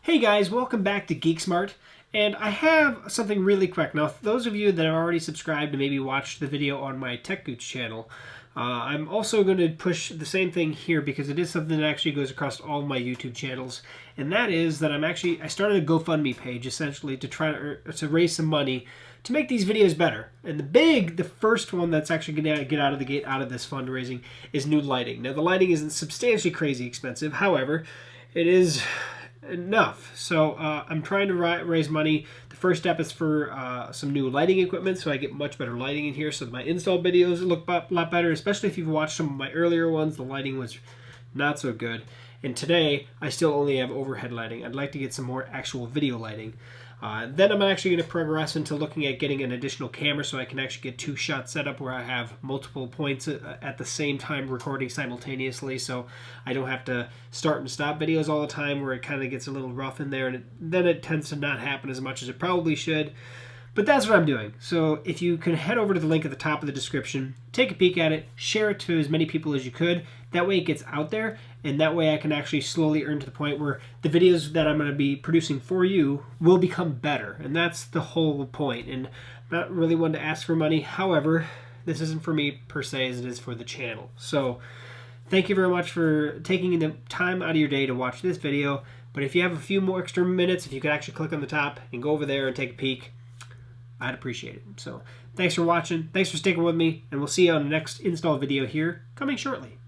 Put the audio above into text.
Hey guys, welcome back to GeekSmart, and I have something really quick. Now, those of you that have already subscribed and maybe watched the video on my Tech Goots channel, I'm also going to push the same thing here because it is something that actually goes across all of my YouTube channels, and that is that I started a GoFundMe page essentially to try to raise some money to make these videos better. And the first one that's actually going to get out of the gate out of this fundraising is new lighting. Now, the lighting isn't substantially crazy expensive, however, it is enough. So I'm trying to raise money. The first step is for some new lighting equipment, so I get much better lighting in here, so my install videos look a lot better, especially if you've watched some of my earlier ones. The lighting was not so good. And today, I still only have overhead lighting. I'd like to get some more actual video lighting. Then I'm actually going to progress into looking at getting an additional camera so I can actually get two shots set up where I have multiple points at the same time recording simultaneously, so I don't have to start and stop videos all the time where it kind of gets a little rough in there, and then it tends to not happen as much as it probably should. But that's what I'm doing. So if you can head over to the link at the top of the description, take a peek at it, share it to as many people as you could. That way it gets out there, and that way I can actually slowly earn to the point where the videos that I'm going to be producing for you will become better. And that's the whole point. And I'm not really one to ask for money. However, this isn't for me per se as it is for the channel. So thank you very much for taking the time out of your day to watch this video. But if you have a few more extra minutes, if you could actually click on the top and go over there and take a peek, I'd appreciate it. So thanks for watching, thanks for sticking with me, and we'll see you on the next install video here coming shortly.